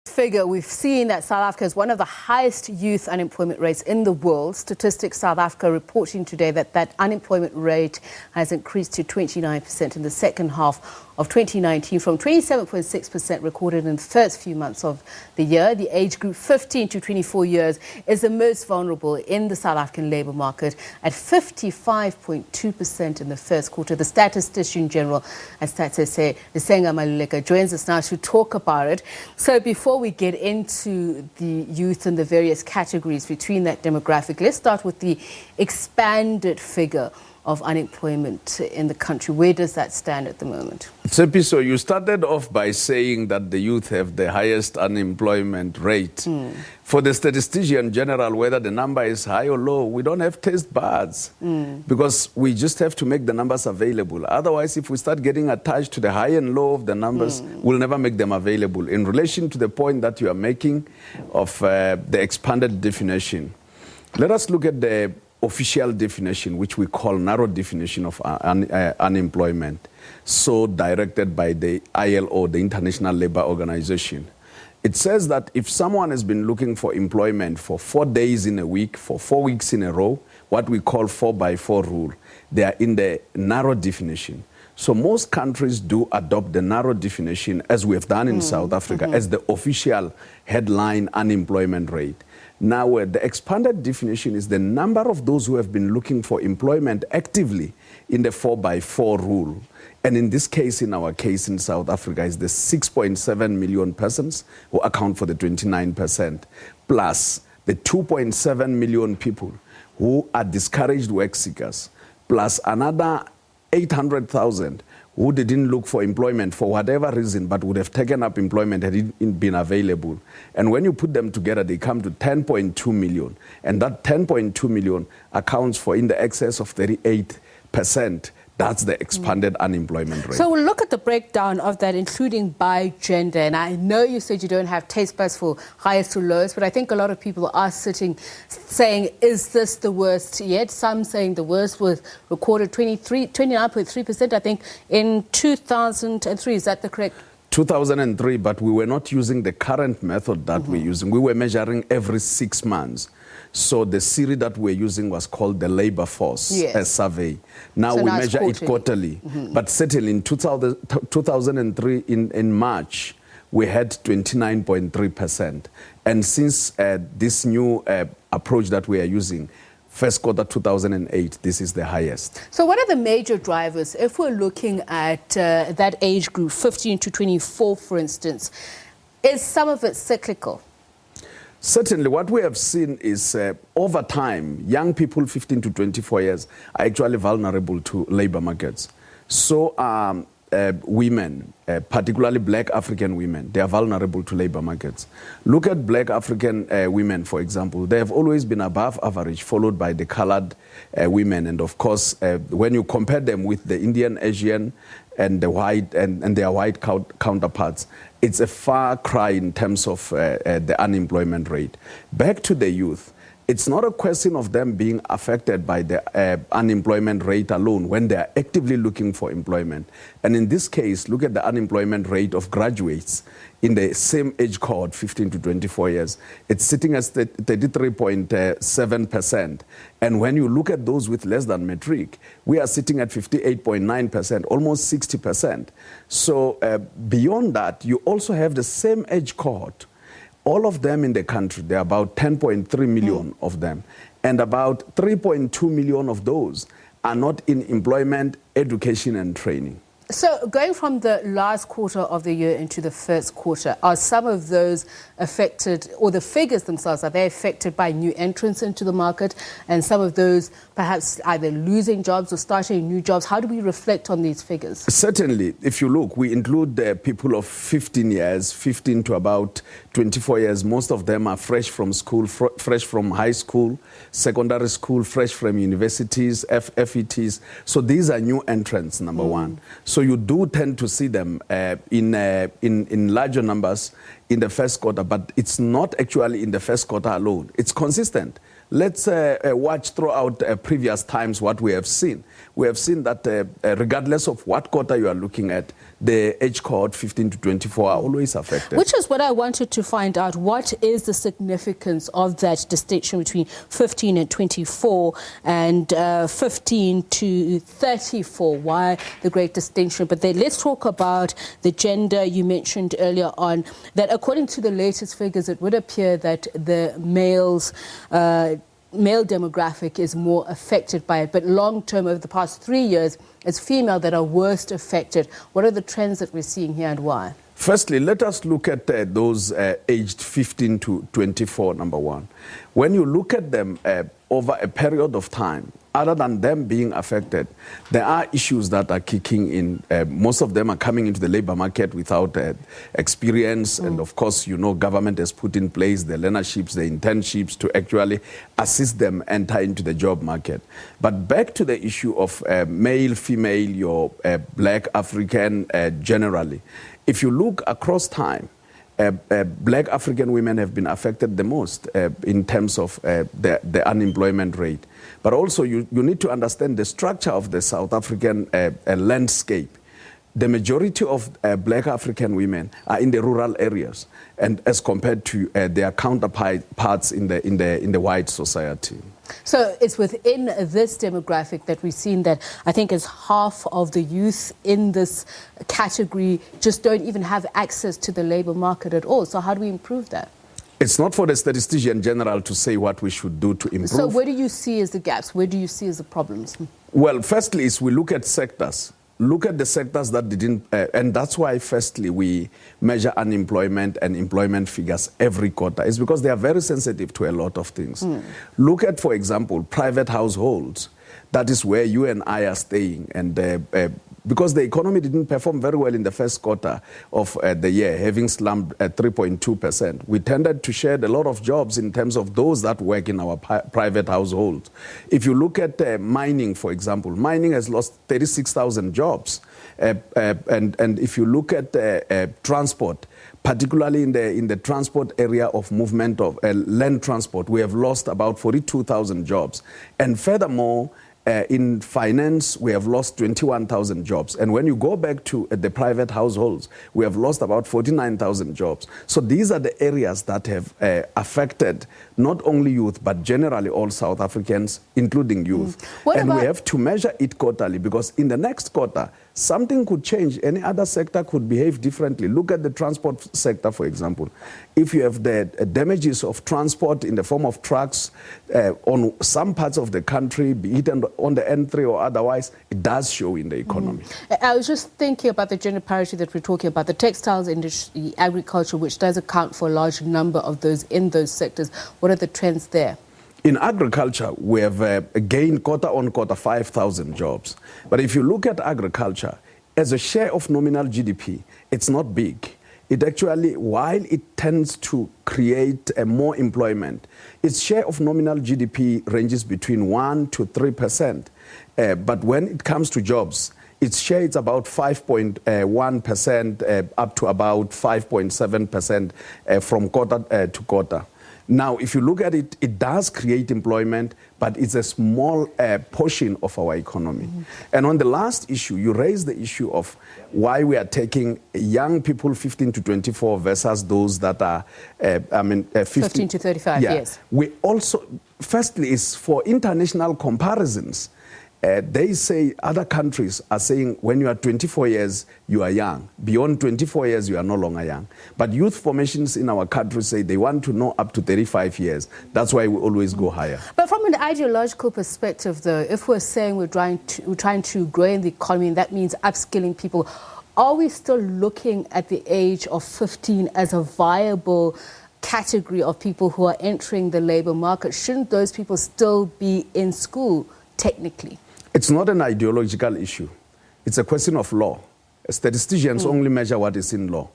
Figure, we've seen that South Africa is one of the highest youth unemployment rates in the world. Statistics South Africa reporting today that unemployment rate has increased to 29% in the second half of 2019 from 27.6% recorded in the first few months of the year. The age group 15 to 24 years is the most vulnerable in the South African labour market at 55.2% in the first quarter. The Statistician-General at StatsSA, Risenga Maluleke, joins us now to talk about it. So before we get into the youth and the various categories between that demographic, let's start with the expanded figure of unemployment in the country. Where does that stand at the moment? So you started off by saying that the youth have the highest unemployment rate. For the Statistician-General, whether the number is high or low, we don't have taste buds because we just have to make the numbers available. Otherwise, if we start getting attached to the high and low of the numbers, we'll never make them available. In relation to the point that you are making of the expanded definition, let us look at the official definition, which we call narrow definition of unemployment, so directed by the ILO, the International Labour Organization. It says that if someone has been looking for employment for 4 days in a week, for 4 weeks in a row, what we call 4x4 rule, they are in the narrow definition. So most countries do adopt the narrow definition, as we have done in South Africa, as the official headline unemployment rate. Now, the expanded definition is the number of those who have been looking for employment actively in the 4x4 rule. And in this case, in our case in South Africa, is the 6.7 million persons who account for the 29%, plus the 2.7 million people who are discouraged work seekers, plus another 800,000 who didn't look for employment for whatever reason, but would have taken up employment had it been available. And when you put them together, they come to 10.2 million. And that 10.2 million accounts for in the excess of 38%. That's the expanded unemployment rate. So we'll look at the breakdown of that, including by gender. And I know you said you don't have taste buds for highest to lowest, but I think a lot of people are sitting saying, is this the worst yet? Some saying the worst was recorded 29.3%, I think, in 2003. Is that the correct? 2003, but we were not using the current method that we're using. We were measuring every 6 months. So the series that we're using was called the labor force survey. Now so we measure it quarterly. But certainly in 2003, in March, we had 29.3%. And since this new approach that we are using, first quarter 2008, this is the highest. So what are the major drivers? If we're looking at that age group, 15 to 24, for instance, is some of it cyclical? Certainly, what we have seen is over time, young people 15 to 24 years are actually vulnerable to labor markets. So women, particularly black African women, they are vulnerable to labor markets. Look at black African women, for example. They have always been above average, followed by the colored women. And of course, when you compare them with the Indian, Asian, and the white and their white counterparts, it's a far cry in terms of the unemployment rate. Back to the youth, it's not a question of them being affected by the unemployment rate alone when they are actively looking for employment. And in this case, look at the unemployment rate of graduates in the same age cohort, 15 to 24 years. It's sitting at 33.7%. And when you look at those with less than matric, we are sitting at 58.9%, almost 60%. So beyond that, you also have the same age cohort. All of them in the country, there are about 10.3 million of them. And about 3.2 million of those are not in employment, education, and training. So going from the last quarter of the year into the first quarter, are some of those affected, or the figures themselves, are they affected by new entrants into the market, and some of those perhaps either losing jobs or starting new jobs? How do we reflect on these figures? Certainly, if you look, we include the people of 15 years, 15 to about 24 years. Most of them are fresh from school, fresh from high school, secondary school, fresh from universities, FETs. So these are new entrants, number one. So you do tend to see them in larger numbers in the first quarter, but it's not actually in the first quarter alone. It's consistent let's watch throughout previous times what we have seen. We have seen that regardless of what quota you are looking at, the age cohort 15 to 24 are always affected. Which is what I wanted to find out. What is the significance of that distinction between 15 and 24 and 15 to 34? Why the great distinction? But then let's talk about the gender. You mentioned earlier on that according to the latest figures, it would appear that the male demographic is more affected by it, but long term, over the past 3 years, it's female that are worst affected. What are the trends that we're seeing here and why? Firstly, let us look at those aged 15 to 24, number one. When you look at them over a period of time, other than them being affected, there are issues that are kicking in. Most of them are coming into the labor market without experience. And of course, you know, government has put in place the learnerships, the internships to actually assist them enter into the job market. But back to the issue of male, female, your black, African generally. If you look across time, black African women have been affected the most in terms of the unemployment rate. But also you need to understand the structure of the South African landscape. The majority of black African women are in the rural areas, and as compared to their counterparts in the white society. So it's within this demographic that we've seen that I think is half of the youth in this category just don't even have access to the labor market at all. So how do we improve that? It's not for the Statistician-General to say what we should do to improve. So where do you see as the gaps? Where do you see as the problems? Well, firstly is we look at sectors. Look at the sectors that didn't, and that's why firstly we measure unemployment and employment figures every quarter. It's because they are very sensitive to a lot of things. Look at, for example, private households. That is where you and I are staying. And because the economy didn't perform very well in the first quarter of the year, having slumped at 3.2%, we tended to shed a lot of jobs in terms of those that work in our private households. If you look at mining, for example, mining has lost 36,000 jobs. And if you look at transport, particularly in the transport area of movement of land transport, we have lost about 42,000 jobs. And furthermore, in finance, we have lost 21,000 jobs. And when you go back to the private households, we have lost about 49,000 jobs. So these are the areas that have affected not only youth, but generally all South Africans, including youth. And we have to measure it quarterly, because in the next quarter, something could change. Any other sector could behave differently. Look at the transport sector, for example. If you have the damages of transport in the form of trucks on some parts of the country, be it on the N3 or otherwise, it does show in the economy. I was just thinking about the gender parity that we're talking about, the textiles industry, agriculture, which does account for a large number of those in those sectors. What are the trends there? In agriculture, we have gained quarter on quarter 5,000 jobs. But if you look at agriculture, as a share of nominal GDP, it's not big. It actually, while it tends to create more employment, its share of nominal GDP ranges between 1% to 3%. But when it comes to jobs, its share is about 5.1% up to about 5.7% from quarter to quarter. Now, if you look at it, it does create employment, but it's a small portion of our economy. And on the last issue, you raised the issue of why we are taking young people 15 to 24 versus those that are, 15 to 35, yes. We also, firstly, is for international comparisons. They say, other countries are saying when you are 24 years, you are young. Beyond 24 years, you are no longer young. But youth formations in our country say they want to know up to 35 years. That's why we always go higher. But from an ideological perspective, though, if we're saying we're trying to grow in the economy, and that means upskilling people, are we still looking at the age of 15 as a viable category of people who are entering the labor market? Shouldn't those people still be in school, technically? It's not an ideological issue. It's a question of law. Statisticians only measure what is in law.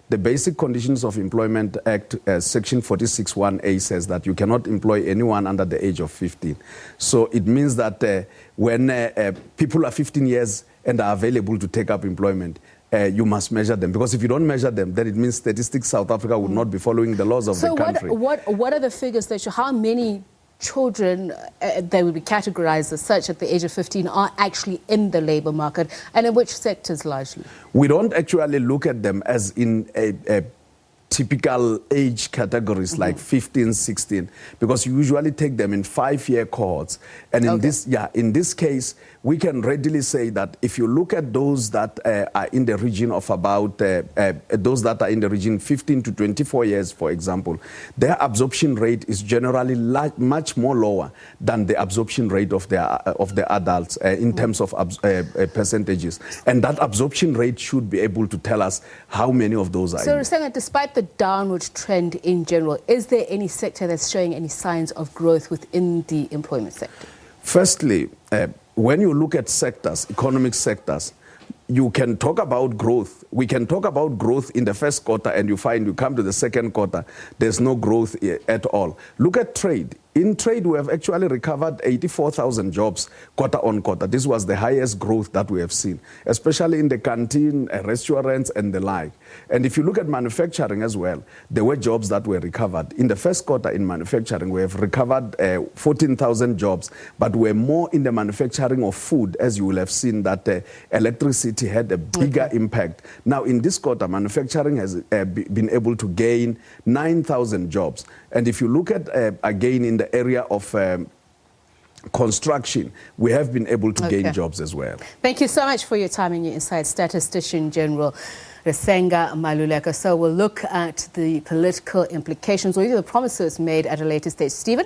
The Basic Conditions of Employment Act, Section 46(1)(a) says that you cannot employ anyone under the age of 15. So it means that when people are 15 years and are available to take up employment, you must measure them. Because if you don't measure them, then it means Statistics South Africa would not be following the laws of the country. So what are the figures that show how many children, they would be categorized as such at the age of 15, are actually in the labor market, and in which sectors largely? We don't actually look at them as in a typical age categories like 15, 16, because you usually take them in 5-year cohorts. And in this case, we can readily say that if you look at those that are in the region of about, those that are in the region 15 to 24 years, for example, their absorption rate is generally much more lower than the absorption rate of the adults in terms of percentages. And that absorption rate should be able to tell us how many of those are. So, Risenga, despite the downward trend in general, is there any sector that's showing any signs of growth within the employment sector? Firstly, when you look at sectors, economic sectors, you can talk about growth. We can talk about growth in the first quarter, and you find you come to the second quarter, there's no growth at all. Look at trade. In trade, we have actually recovered 84,000 jobs quarter on quarter. This was the highest growth that we have seen, especially in the canteen, restaurants, and the like. And if you look at manufacturing as well, there were jobs that were recovered. In the first quarter in manufacturing, we have recovered 14,000 jobs, but we're more in the manufacturing of food, as you will have seen that electricity had a bigger impact. Now, in this quarter, manufacturing has been able to gain 9,000 jobs. And if you look at, again, in the area of construction, we have been able to gain jobs as well. Thank you so much for your time and your insights, Statistician-General Risenga Maluleke. So we'll look at the political implications or even the promises made at a later stage. Stephen?